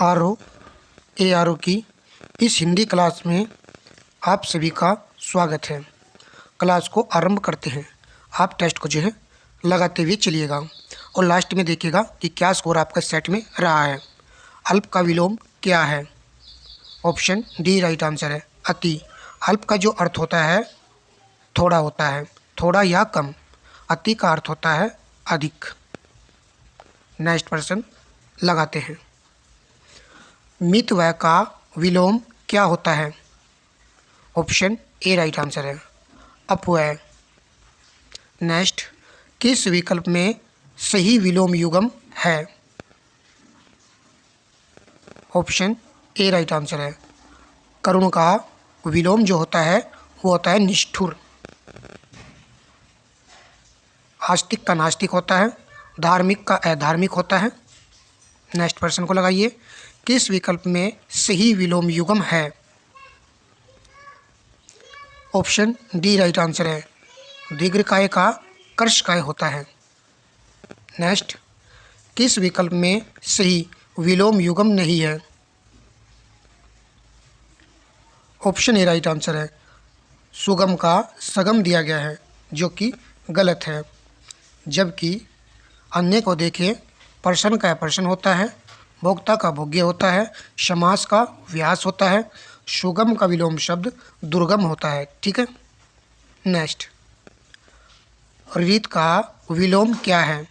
RO की इस Hindi class में आप सभी का स्वागत है। क्लास को आरंभ करते हैं। आप टेस्ट को जो है लगाते हुए चलिएगा और लास्ट में देखिएगा कि क्या स्कोर आपका सेट में रहा है। अल्प का विलोम क्या है? ऑप्शन डी राइट आंसर है, अति। अल्प का जो अर्थ होता है थोड़ा होता है, थोड़ा या कम। अति का अर्थ होता है अधिक। नेक्स्ट प्रश्न लगाते हैं। मितव्यय का विलोम क्या होता है? ऑप्शन ए राइट आंसर है, अपव्यय। नेक्स्ट, किस विकल्प में सही विलोम युग्म है? ऑप्शन ए राइट आंसर है, करुण का विलोम जो होता है वो होता है निष्ठुर। आस्तिक का नास्तिक होता है, धार्मिक का अधार्मिक होता है। नेक्स्ट प्रश्न को लगाइए। किस विकल्प में सही विलोम युग्म है? ऑप्शन डी राइट आंसर है, दीर्घकाय का कर्षकाय होता है। नेक्स्ट, किस विकल्प में सही विलोम युग्म नहीं है? ऑप्शन ए राइट आंसर है, सुगम का सगम दिया गया है, जो कि गलत है। जबकि अन्य को देखें, पर्सन का पर्सन होता है, भोक्ता का भोग्य होता है, समास का व्यास होता है, सुगम का विलोम शब्द दुर्गम होता है। ठीक है। नेक्स्ट, रीत का विलोम क्या है?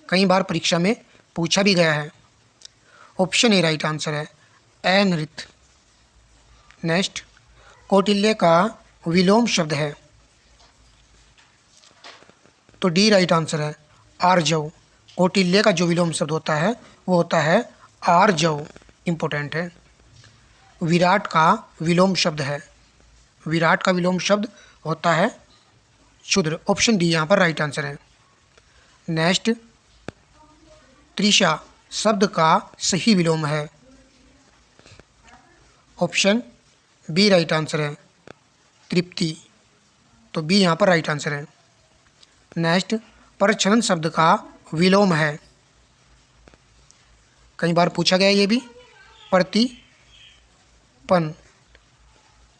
कई बार परीक्षा में पूछा भी गया है। ऑप्शन ए राइट आंसर है, अनृत। नेक्स्ट, कौटिल्य का विलोम शब्द है, तो डी राइट आंसर है, आर्जव। कौटिल्य का जो विलोम शब्द होता है वो होता है आर्जव। इंपॉर्टेंट है। विराट का विलोम शब्द है, विराट का विलोम शब्द होता है क्षुद्र। ऑप्शन डी यहाँ पर राइट आंसर है। नेक्स्ट, तृषा शब्द का सही विलोम है। ऑप्शन बी राइट आंसर है, तृप्ति। तो बी यहाँ पर राइट आंसर है। नेक्स्ट, परछन्न शब्द का विलोम है, कई बार पूछा गया ये भी, प्रतिपन।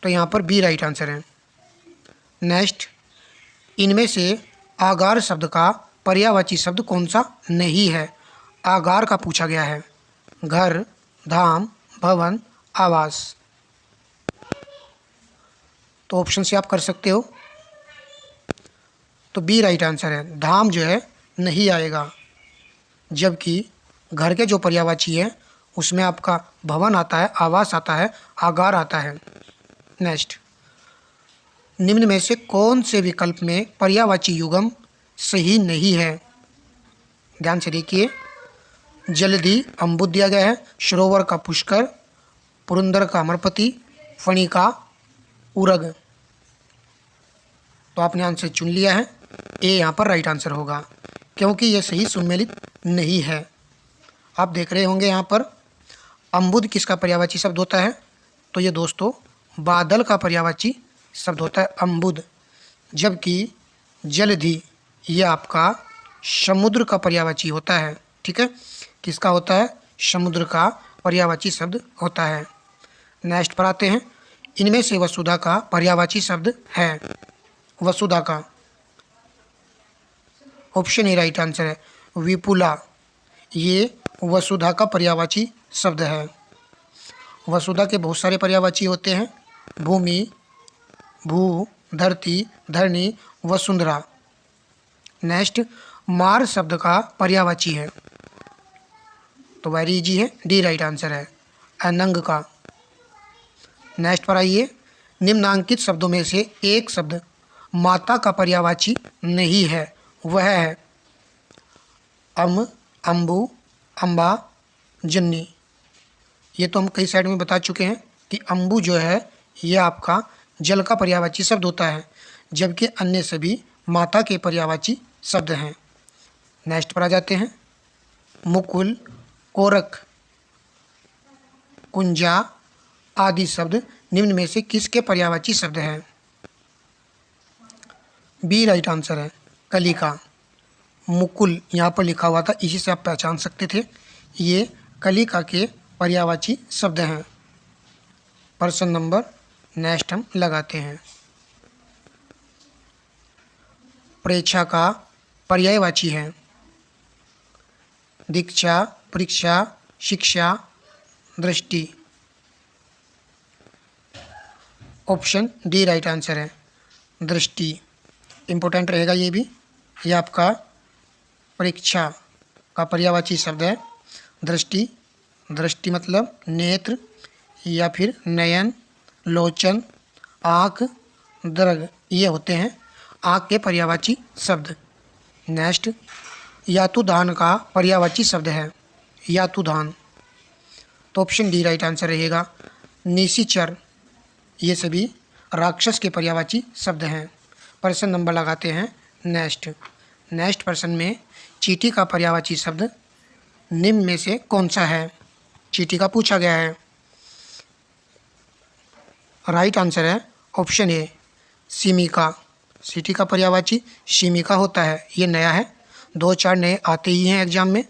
तो यहाँ पर बी राइट आंसर है। नेक्स्ट, इनमें से आगार शब्द का पर्यायवाची शब्द कौन सा नहीं है? आगार का पूछा गया है, घर, धाम, भवन, आवास। तो ऑप्शन से आप कर सकते हो, तो बी राइट आंसर है, धाम जो है नहीं आएगा। जबकि घर के जो पर्यायवाची है उसमें आपका भवन आता है, आवास आता है, आगार आता है। नेक्स्ट, निम्न में से कौन से विकल्प में पर्यायवाची युग्म सही नहीं है? ध्यान से देखिए। जलधि अम्बुद दिया गया है, सरोवर का पुष्कर, पुरंदर का अमरपति, फणी का उरग। तो आपने आंसर चुन लिया है, ए यहाँ पर राइट आंसर होगा, क्योंकि यह सही सुमेलित नहीं है। आप देख रहे होंगे यहाँ पर अम्बुद किसका पर्यायवाची शब्द होता है? तो ये दोस्तों बादल का पर्यायवाची शब्द होता है अम्बुद। जबकि जलधि ये आपका समुद्र का पर्यायवाची होता है। ठीक है, किसका होता है? समुद्र का पर्यायवाची शब्द होता है। नेक्स्ट पर आते हैं। इनमें से वसुधा का पर्यायवाची शब्द है, वसुधा का। ऑप्शन ए राइट आंसर है, विपुला। ये वसुधा का पर्यायवाची शब्द है। वसुधा के बहुत सारे पर्यायवाची होते हैं, भूमि, भू, धरती, धरणी, वसुंधरा। नेक्स्ट, मार शब्द का पर्यायवाची है, तो वेरी इजी है, डी राइट आंसर है, अनंग का। नेक्स्ट पर आइए। निम्नांकित शब्दों में से एक शब्द माता का पर्यायवाची नहीं है, वह है अम्बु, अम्बा, जन्नी। ये तो हम कई साइड में बता चुके हैं कि अम्बु जो है ये आपका जल का पर्यायवाची शब्द होता है, जबकि अन्य सभी माता के पर्यायवाची शब्द हैं। नेक्स्ट पर आ जाते हैं। मुकुल, कोरक, कुंजा आदि शब्द निम्न में से किसके पर्यायवाची शब्द हैं? बी राइट आंसर है, कलिका। मुकुल यहाँ पर लिखा हुआ था, इसी से आप पहचान सकते थे, ये कलिका के पर्यायवाची शब्द हैं। पर्सन नंबर नेक्स्ट हम लगाते हैं। प्रेक्षा का पर्यायवाची है दीक्षा, परीक्षा, शिक्षा, दृष्टि। ऑप्शन डी राइट आंसर है, दृष्टि। इम्पोर्टेंट रहेगा ये भी। ये आपका परीक्षा का पर्यायवाची शब्द है दृष्टि। दृष्टि मतलब नेत्र या फिर नयन, लोचन, आँख, दर्ग, ये होते हैं आँख के पर्यायवाची शब्द। नेक्स्ट, यातुधान का पर्यायवाची शब्द है यातुधान। तो ऑप्शन डी राइट आंसर रहेगा, निशिचर। ये सभी राक्षस के पर्यायवाची शब्द हैं। पर्सन नंबर लगाते हैं नेक्स्ट। नेक्स्ट पर्सन में चींटी का पर्यायवाची शब्द निम्न में से कौन सा है? चींटी का पूछा गया है। राइट आंसर है ऑप्शन ए, सिमिका। चींटी का पर्यायवाची सिमिका होता है। ये नया है, 2-4 नए आते ही हैं एग्जाम में।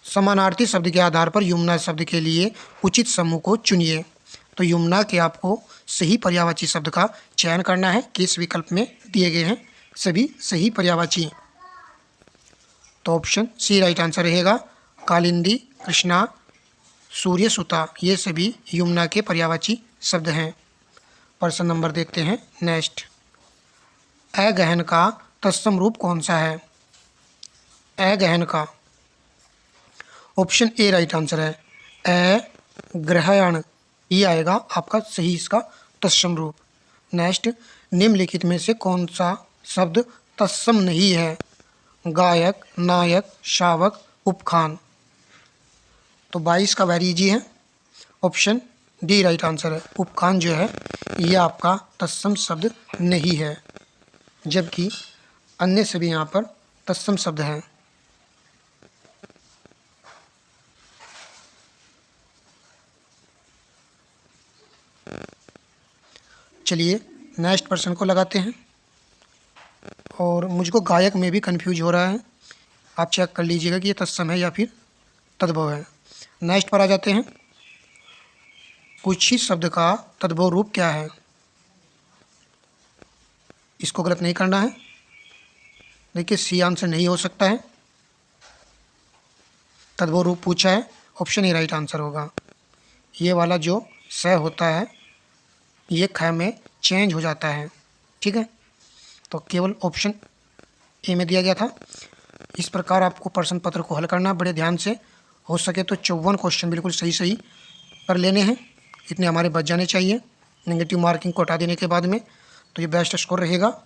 समानार्थी शब्द के आधार पर यमुना शब्द के लिए उचित समूह को चुनिए। तो यमुना के आपको सही पर्यायवाची शब्द का चयन करना है। किस विकल्प में दिए गए हैं सभी सही पर्यायवाची। तो ऑप्शन सी राइट आंसर रहेगा, कालिंदी, कृष्णा, सूर्यसुता, ये सभी यमुना के पर्यायवाची शब्द हैं। पर्सन नंबर देखते हैं नेक्स्ट। अगहन का तत्सम रूप कौन सा है? अगहन का ऑप्शन ए राइट आंसर है, अग्रहण, ये आएगा आपका सही इसका तत्सम रूप। नेक्स्ट, निम्नलिखित में से कौन सा शब्द तत्सम नहीं है? गायक, नायक, शावक, उपखान। तो 22 का वेरी इजी है, ऑप्शन डी राइट आंसर है। उपखान जो है ये आपका तत्सम शब्द नहीं है, जबकि अन्य सभी यहाँ पर तत्सम शब्द हैं। चलिए नेक्स्ट पर्सन को लगाते हैं। और मुझको गायक में भी कंफ्यूज हो रहा है, आप चेक कर लीजिएगा कि ये तत्सम है या फिर तद्भव है। नेक्स्ट पर आ जाते हैं। कुछ ही शब्द का तद्भव रूप क्या है? इसको गलत नहीं करना है। देखिए सी आंसर नहीं हो सकता है, तद्भव रूप पूछा है, ऑप्शन ए राइट आंसर होगा। ये वाला जो स होता है ये ख में चेंज हो जाता है, ठीक है। तो केवल ऑप्शन ए में दिया गया था। इस प्रकार आपको प्रश्न पत्र को हल करना बड़े ध्यान से। हो सके तो 54 क्वेश्चन बिल्कुल सही सही कर लेने हैं, इतने हमारे बच जाने चाहिए नेगेटिव मार्किंग को हटा देने के बाद में। तो ये बेस्ट स्कोर रहेगा।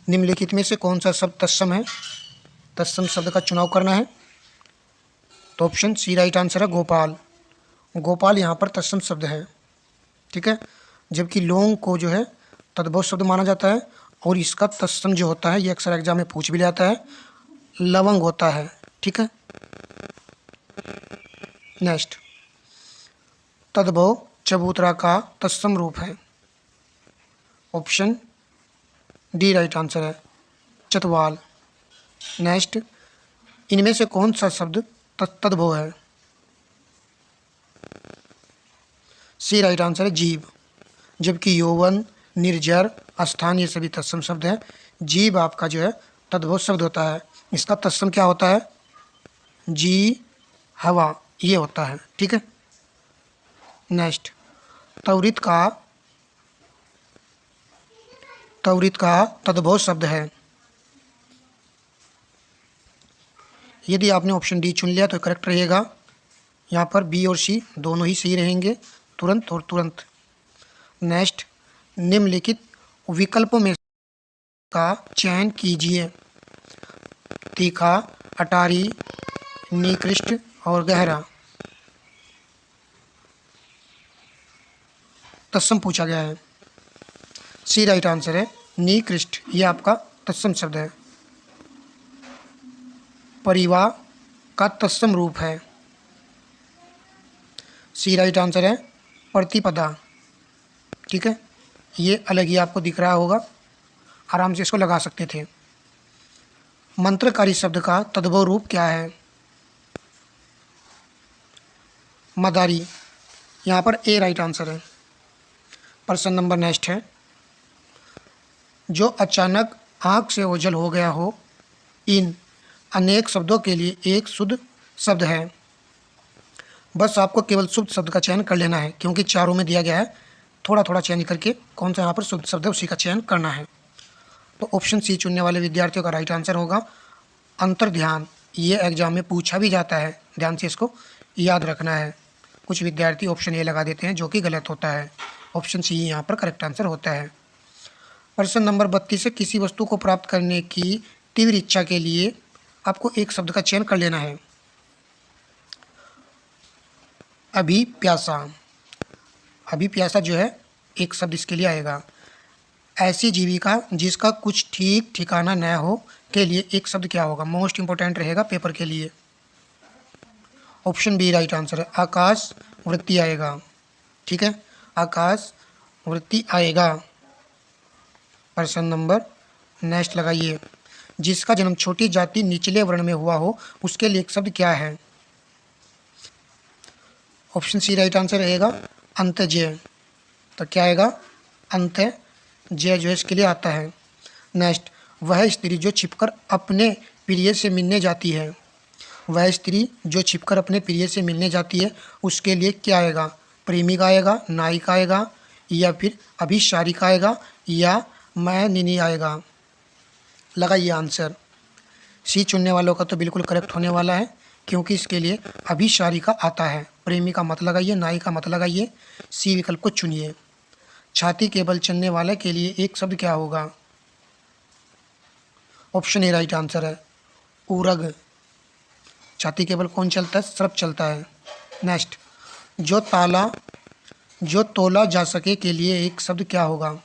निम्नलिखित में से कौन सा शब्द तत्सम है? तत्सम शब्द का चुनाव करना है। तो ऑप्शन सी राइट आंसर है, गोपाल। गोपाल यहाँ पर तत्सम शब्द है, ठीक है। जबकि लोंग को जो है तद्भव शब्द माना जाता है, और इसका तत्सम जो होता है ये अक्सर एग्जाम में पूछ भी जाता है, लवंग होता है, ठीक है। नेक्स्ट, तद्भव चबूतरा का तत्सम रूप है। ऑप्शन डी राइट आंसर है, चतवाल। नेक्स्ट, इनमें से कौन सा शब्द तद्भव है? सी राइट आंसर है, जीव। जबकि यौवन, निर्जर, स्थान ये सभी तत्सम शब्द हैं। जीव आपका जो है तद्भव शब्द होता है। इसका तत्सम क्या होता है? जी, हवा, ये होता है, ठीक है। नेक्स्ट, त्वरित का तद्भव शब्द है। यदि आपने ऑप्शन डी चुन लिया तो करेक्ट रहेगा। यहाँ पर बी और सी दोनों ही सही रहेंगे, तुरंत और तुरंत। नेक्स्ट, निम्नलिखित विकल्पों में का चयन कीजिए। तीखा, अटारी, निकृष्ट और गहरा। तत्सम पूछा गया है। सी राइट आंसर है, निकृष्ट, ये आपका तत्सम शब्द है। परिवार का तत्सम रूप है। सी राइट आंसर है, प्रतिपदा, ठीक है। ये अलग ही आपको दिख रहा होगा, आराम से इसको लगा सकते थे। मंत्रकारी शब्द का तद्भव रूप क्या है? मदारी, यहाँ पर ए राइट आंसर है। पर्सन नंबर नेक्स्ट है, जो अचानक आँख से ओझल हो गया हो। इन अनेक शब्दों के लिए एक शुद्ध शब्द है। बस आपको केवल शुद्ध शब्द का चयन कर लेना है, क्योंकि चारों में दिया गया है, थोड़ा थोड़ा चेंज करके कौन सा यहाँ पर शुद्ध शब्द है उसी का चयन करना है। तो ऑप्शन सी चुनने वाले विद्यार्थियों का राइट आंसर होगा अंतर्ध्यान। ये एग्जाम में पूछा भी जाता है, ध्यान से इसको याद रखना है। कुछ विद्यार्थी ऑप्शन ए लगा देते हैं, जो कि गलत होता है। ऑप्शन सी यहाँ पर करेक्ट आंसर होता है। प्रश्न नंबर 32 है, किसी वस्तु को प्राप्त करने की तीव्र इच्छा के लिए आपको एक शब्द का चयन कर लेना है। अभिप्यासा, अभिप्यासा जो है एक शब्द इसके लिए आएगा। ऐसी जीविका जिसका कुछ ठीक ठिकाना न हो के लिए एक शब्द क्या होगा, मोस्ट इंपॉर्टेंट रहेगा पेपर के लिए। ऑप्शन बी राइट आंसर है, आकाश वृत्ति आएगा। ठीक है, आकाश वृत्ति आएगा। प्रश्न नंबर नेक्स्ट लगाइए, जिसका जन्म छोटी जाति निचले वर्ण में हुआ हो उसके लिए एक शब्द क्या है। ऑप्शन सी राइट आंसर रहेगा अंतजय। तो क्या आएगा, अंतजय जो है इसके लिए आता है। नेक्स्ट, वह स्त्री जो छिपकर अपने प्रिय से मिलने जाती है। वह स्त्री जो छिपकर अपने प्रिय से मिलने जाती है उसके लिए क्या आएगा, प्रेमिका आएगा, नायिका आएगा, या फिर अभिसारिका आएगा, या मैनिनी आएगा। लगाइए आंसर। सी चुनने वालों का तो बिल्कुल करेक्ट होने वाला है, क्योंकि इसके लिए अभिसारिका आता है। प्रेमिका मत लगाइए, नायिका मत लगाइए, सी विकल्प को चुनिए। छाती के बल चलने वाले के लिए एक शब्द क्या होगा। ऑप्शन ए राइट आंसर है, उरग। छाती के बल कौन चलता है, सर्प चलता है। नेक्स्ट, जो तोला जा सके के लिए एक शब्द क्या होगा।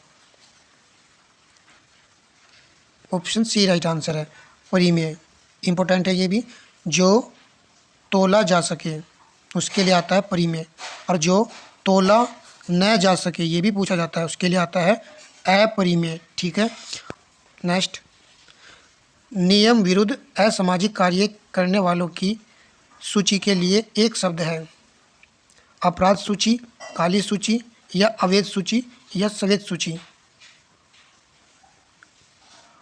ऑप्शन सी राइट आंसर है, परिमेय। इंपॉर्टेंट है ये भी, जो तोला जा सके उसके लिए आता है परिमेय, और जो तोला न जा सके ये भी पूछा जाता है, उसके लिए आता है अपरिमेय। ठीक है। नेक्स्ट, नियम विरुद्ध असामाजिक कार्य करने वालों की सूची के लिए एक शब्द है। अपराध सूची, काली सूची, या अवैध सूची, या सवैध सूची।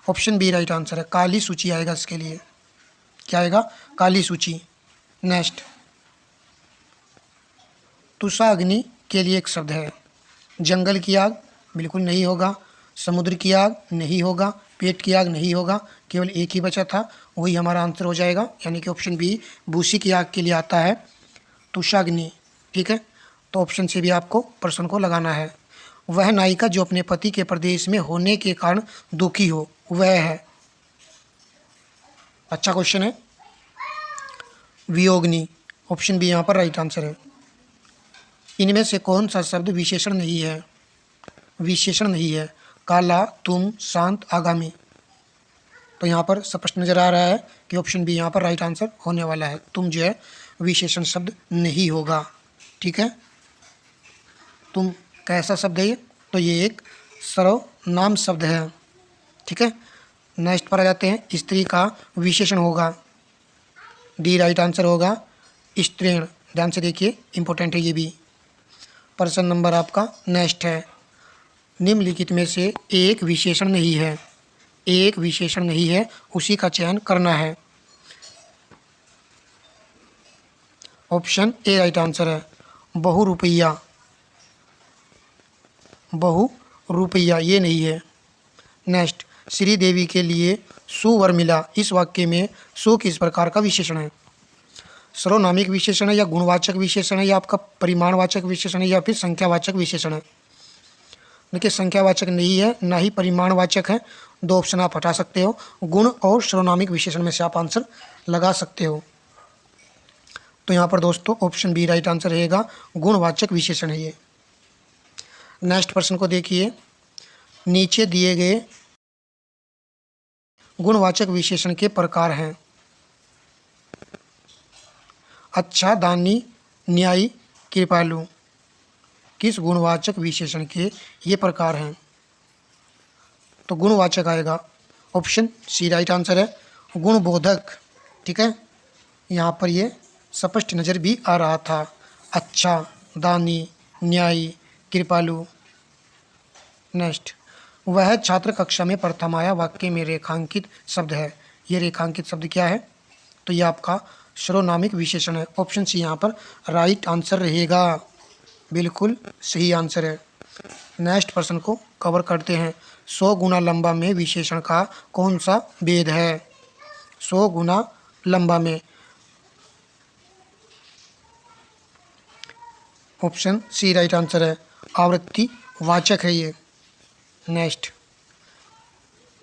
ऑप्शन बी राइट आंसर है, काली सूची आएगा इसके लिए। क्या आएगा, काली सूची। नेक्स्ट, तुषाग्नि के लिए एक शब्द है। जंगल की आग बिल्कुल नहीं होगा, समुद्र की आग नहीं होगा, पेट की आग नहीं होगा, केवल एक ही बचा था, वही हमारा आंसर हो जाएगा, यानी कि ऑप्शन बी भूसी की आग के लिए आता है तुषाग्नि। ठीक है, तो ऑप्शन से भी आपको प्रश्न को लगाना है। वह नायिका जो अपने पति के प्रदेश में होने के कारण दुखी हो, वह है। अच्छा क्वेश्चन है, वियोगिनी। ऑप्शन बी यहाँ पर राइट आंसर है। इनमें से कौन सा शब्द विशेषण नहीं है, विशेषण नहीं है। काला, तुम, शांत, आगामी। तो यहाँ पर स्पष्ट नजर आ रहा है कि ऑप्शन बी यहाँ पर राइट आंसर होने वाला है। तुम जो है विशेषण शब्द नहीं होगा। ठीक है, तुम कैसा शब्द है ये, तो ये एक सर्वनाम शब्द है। ठीक है, नेक्स्ट पर आ जाते हैं, स्त्री का विशेषण होगा। डी राइट आंसर होगा स्त्रीण। ध्यान से देखिए, इंपॉर्टेंट है ये भी। प्रश्न नंबर आपका नेक्स्ट है, निम्नलिखित में से एक विशेषण नहीं है, एक विशेषण नहीं है, उसी का चयन करना है। ऑप्शन ए राइट आंसर है, बहुरूपैया। बहुरूपैया ये नहीं है। नेक्स्ट, श्रीदेवी के लिए सुवर मिला, इस वाक्य में सु किस प्रकार का विशेषण है। सर्वनामिक विशेषण है, या गुणवाचक विशेषण है, या आपका परिमाणवाचक विशेषण है, या फिर संख्यावाचक विशेषण है। देखिए, संख्यावाचक नहीं है, ना ही परिमाणवाचक है। दो ऑप्शन आप हटा सकते हो, गुण और सर्वनामिक विशेषण में से आप आंसर लगा सकते हो। तो यहाँ पर दोस्तों ऑप्शन बी राइट आंसर रहेगा, गुणवाचक विशेषण है ये। नेक्स्ट प्रश्न को देखिए, नीचे दिए गए गुणवाचक विशेषण के प्रकार हैं। अच्छा, दानी, न्यायी, कृपालु, किस गुणवाचक विशेषण के ये प्रकार हैं। तो गुणवाचक आएगा, ऑप्शन सी राइट आंसर है, गुणबोधक। ठीक है, यहाँ पर ये स्पष्ट नज़र भी आ रहा था। अच्छा, दानी, न्यायी, कृपालु। नेक्स्ट, वह छात्र कक्षा में प्रथम आया वाक्य में रेखांकित शब्द है। ये रेखांकित शब्द क्या है? तो ये आपका सर्वनामिक विशेषण है। ऑप्शन सी यहाँ पर राइट आंसर रहेगा, बिल्कुल सही आंसर है। नेक्स्ट प्रश्न को कवर करते हैं। 100 गुना लंबा में विशेषण का कौन सा भेद है? 100 गुना लंबा में, ऑप्शन सी राइट आंसर है, आवृत्ति वाचक है ये। नेक्स्ट,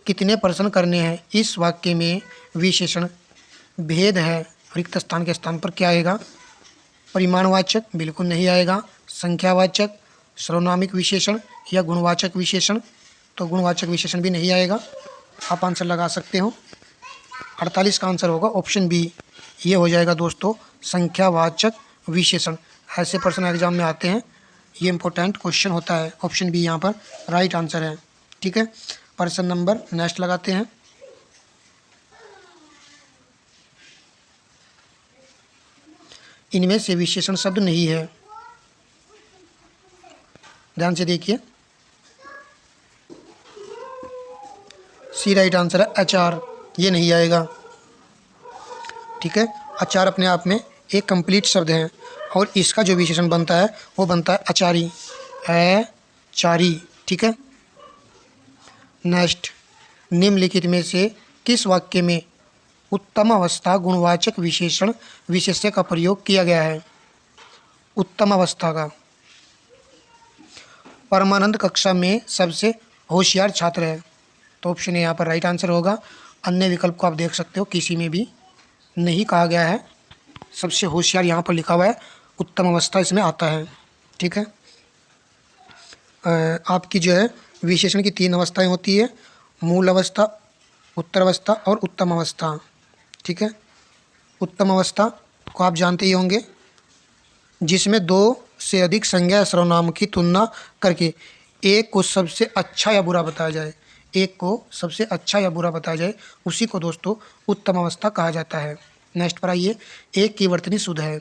कितने प्रश्न करने हैं? इस वाक्य में विशेषण भेद है, रिक्त स्थान के स्थान पर क्या आएगा? परिमाणवाचक, बिल्कुल नहीं आएगा। संख्यावाचक, सर्वनामिक विशेषण या गुणवाचक विशेषण, तो गुणवाचक विशेषण भी नहीं आएगा। आप आंसर लगा सकते हो। 48 का आंसर होगा ऑप्शन बी, ये हो जाएगा दोस्तों संख्यावाचक विशेषण। ऐसे प्रश्न एग्जाम में आते हैं, ये इंपॉर्टेंट क्वेश्चन होता है। ऑप्शन बी यहाँ पर राइट आंसर है। ठीक है, प्रश्न नंबर नेक्स्ट लगाते हैं। इनमें से विशेषण शब्द नहीं है, ध्यान से देखिए। सी राइट आंसर है, अचार, ये नहीं आएगा। ठीक है, अचार अपने आप में एक कंप्लीट शब्द है और इसका जो विशेषण बनता है वो बनता है अचारी, चारी। ठीक है, नेक्स्ट, निम्नलिखित में से किस वाक्य में उत्तम अवस्था गुणवाचक विशेषण विशेष्य का प्रयोग किया गया है? उत्तम अवस्था का, परमानंद कक्षा में सबसे होशियार छात्र है, तो ऑप्शन ए यहाँ पर राइट आंसर होगा। अन्य विकल्प को आप देख सकते हो, किसी में भी नहीं कहा गया है। सबसे होशियार यहाँ पर लिखा हुआ है, उत्तम अवस्था इसमें आता है। ठीक है, आपकी जो है विशेषण की 3 अवस्थाएं होती है, मूल अवस्था, उत्तर अवस्था और उत्तम अवस्था। ठीक है, उत्तम अवस्था को आप जानते ही होंगे, जिसमें 2 से अधिक संज्ञा या सर्वनाम की तुलना करके एक को सबसे अच्छा या बुरा बताया जाए, एक को सबसे अच्छा या बुरा बताया जाए, उसी को दोस्तों उत्तम अवस्था कहा जाता है। नेक्स्ट पर आइए, एक की वर्तनी शुद्ध है,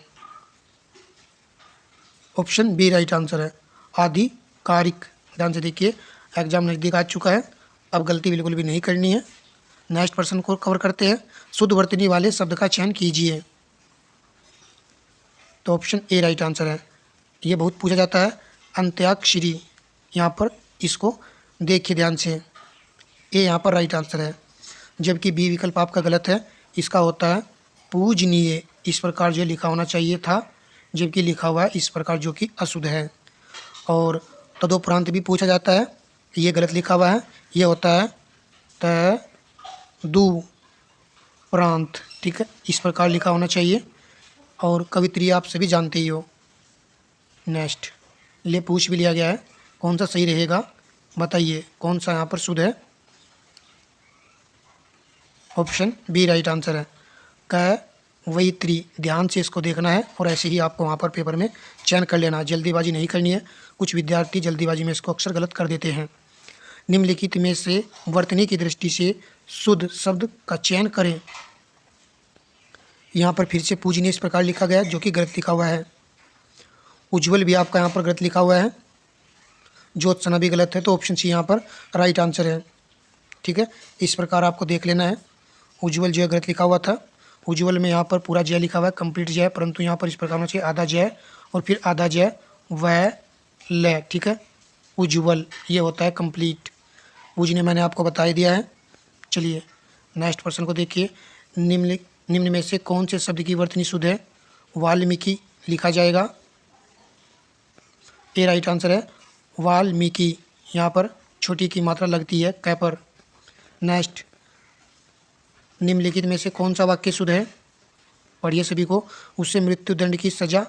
ऑप्शन बी राइट आंसर है, आधिकारिक। ध्यान से देखिए, एग्जाम नज़दीक आ चुका है, अब गलती बिल्कुल भी नहीं करनी है। नेक्स्ट प्रश्न को कवर करते हैं। शुद्ध वर्तनी वाले शब्द का चयन कीजिए, तो ऑप्शन ए राइट आंसर है। ये बहुत पूछा जाता है, अंत्याक्षरी। यहाँ पर इसको देखिए ध्यान से, ए यहाँ पर राइट आंसर है, जबकि बी विकल्प आपका गलत है। इसका होता है पूजनीय, इस प्रकार जो लिखा होना चाहिए था, जबकि लिखा हुआ है इस प्रकार, जो कि अशुद्ध है। और तदोपरांत भी पूछा जाता है, ये गलत लिखा हुआ है, ये होता है तदुपरांत। ठीक है, इस प्रकार लिखा होना चाहिए। और कवित्री आप सभी जानते ही हो। नेक्स्ट, ले पूछ भी लिया गया है, कौन सा सही रहेगा बताइए, कौन सा यहाँ पर शुद्ध है? ऑप्शन बी राइट आंसर है, कवित्री। ध्यान से इसको देखना है और ऐसे ही आपको वहाँ पर पेपर में चयन कर लेना है, जल्दीबाजी नहीं करनी है। कुछ विद्यार्थी जल्दीबाजी में इसको अक्सर गलत कर देते हैं। निम्नलिखित में से वर्तनी की दृष्टि से शुद्ध शब्द का चयन करें। यहाँ पर फिर से पूजनीय इस प्रकार लिखा गया है, जो कि गलत लिखा हुआ है। उज्ज्वल भी आपका यहाँ पर गलत लिखा हुआ है, ज्योत्सना भी गलत है, तो ऑप्शन सी यहाँ पर राइट आंसर है। ठीक है, इस प्रकार आपको देख लेना है। उज्ज्वल जो है गलत लिखा हुआ था, उज्ज्वल में यहाँ पर पूरा जय लिखा हुआ है, कंप्लीट जय, परंतु यहाँ पर इस प्रकार होना चाहिए आधा जय और फिर आधा जय वह ल। ठीक है, उज्ज्वल ये होता है कंप्लीट। पूजने मैंने आपको बता ही दिया है। चलिए नेक्स्ट प्रश्न को देखिए। निम्न में से कौन से शब्द की वर्तनी शुद्ध है? वाल्मीकि लिखा जाएगा, ए राइट आंसर है, वाल्मीकि। यहाँ पर छोटी की मात्रा लगती है कै पर। नेक्स्ट, निम्नलिखित में से कौन सा वाक्य शुद्ध है? पढ़िए सभी को। उससे मृत्युदंड की सजा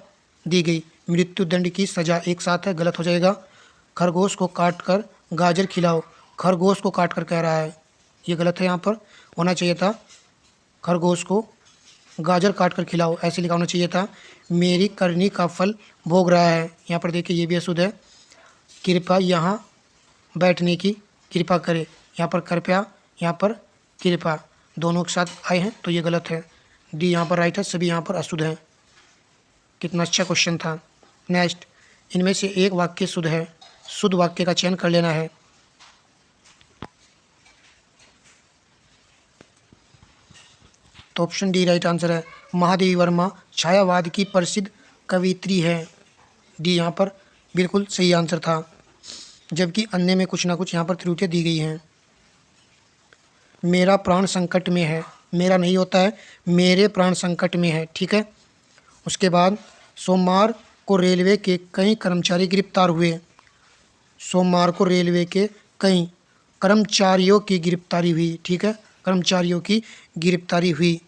दी गई, मृत्युदंड की सजा एक साथ है, गलत हो जाएगा। खरगोश को काट कर गाजर खिलाओ, खरगोश को काट कर कह रहा है, ये गलत है। यहाँ पर होना चाहिए था खरगोश को गाजर काट कर खिलाओ, ऐसे लिखा होना चाहिए था। मेरी करनी का फल भोग रहा है, यहाँ पर देखिए ये भी अशुद्ध है। कृपया यहाँ बैठने की कृपा करें, यहाँ पर कृपया, यहाँ पर कृपा, दोनों के साथ आए हैं, तो ये गलत है। डी यहाँ पर राइट है, सभी यहाँ पर अशुद्ध हैं। कितना अच्छा क्वेश्चन था। नेक्स्ट, इनमें से एक वाक्य शुद्ध है, शुद्ध वाक्य का चयन कर लेना है। तो ऑप्शन डी राइट आंसर है। महादेवी वर्मा छायावाद की प्रसिद्ध कवियत्री है। डी यहाँ पर बिल्कुल सही आंसर था, जबकि अन्य में कुछ ना कुछ यहाँ पर त्रुटियां दी गई हैं। मेरा प्राण संकट में है, मेरा नहीं होता है, मेरे प्राण संकट में है, ठीक है। उसके बाद, सोमवार को रेलवे के कई कर्मचारी गिरफ्तार हुए। सोमवार को रेलवे के कई कर्मचारियों की गिरफ्तारी हुई, ठीक है, कर्मचारियों की गिरफ्तारी हुई।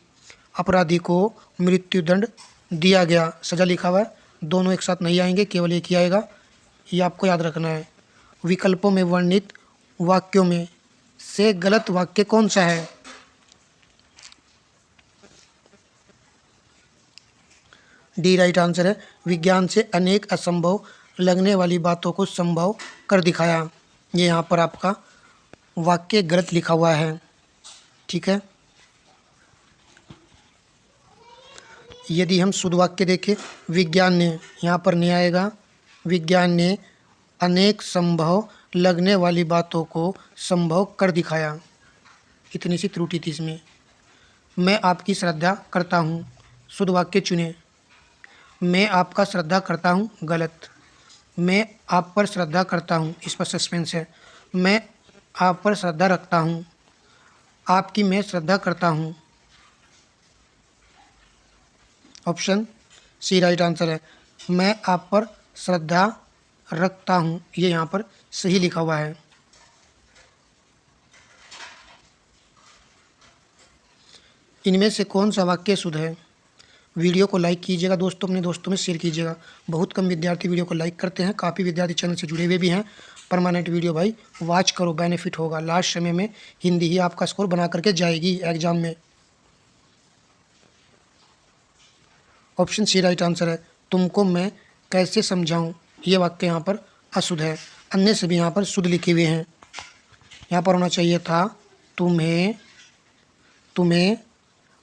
अपराधी को मृत्युदंड दिया गया। सजा लिखा हुआ है, दोनों एक साथ नहीं आएंगे, केवल एक ही आएगा, ये आपको याद रखना है। विकल्पों में वर्णित वाक्यों में से गलत वाक्य कौन सा है? डी राइट आंसर है। विज्ञान से अनेक असंभव लगने वाली बातों को संभव कर दिखाया। ये यहाँ पर आपका वाक्य गलत लिखा हुआ है, ठीक है। यदि हम शुद्ध वाक्य देखें, विज्ञान ने, यहाँ पर नहीं आएगा, विज्ञान ने अनेक संभव लगने वाली बातों को संभव कर दिखाया, इतनी सी त्रुटि थी इसमें। मैं आपकी श्रद्धा करता हूँ, शुद्ध वाक्य चुने। मैं आपका श्रद्धा करता हूँ, गलत। मैं आप पर श्रद्धा करता हूँ, इस पर सस्पेंस है। मैं आप पर श्रद्धा रखता हूँ, आपकी मैं श्रद्धा करता हूँ। ऑप्शन सी राइट आंसर है। मैं आप पर श्रद्धा रखता हूँ, ये यहाँ पर सही लिखा हुआ है। इनमें से कौन सा वाक्य शुद्ध है? वीडियो को लाइक कीजिएगा दोस्तों, अपने दोस्तों में शेयर कीजिएगा। बहुत कम विद्यार्थी वीडियो को लाइक करते हैं, काफ़ी विद्यार्थी चैनल से जुड़े हुए भी हैं। परमानेंट वीडियो भाई वॉच करो, बेनिफिट होगा। लास्ट समय में हिंदी ही आपका स्कोर बना करके जाएगी एग्जाम में। ऑप्शन सी राइट आंसर है। तुमको मैं कैसे समझाऊं, ये वाक्य यहाँ पर अशुद्ध है। अन्य सभी यहाँ पर शुद्ध लिखे हुए हैं। यहाँ पर होना चाहिए था तुम्हें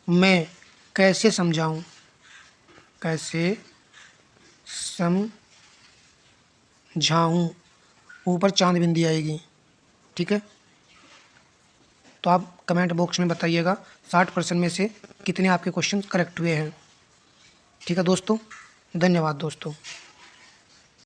मैं कैसे समझाऊं, कैसे समझाऊं, ऊपर चांद बिंदी आएगी, ठीक है। तो आप कमेंट बॉक्स में बताइएगा 60% में से कितने आपके क्वेश्चन करेक्ट हुए हैं, ठीक है दोस्तों। धन्यवाद दोस्तों।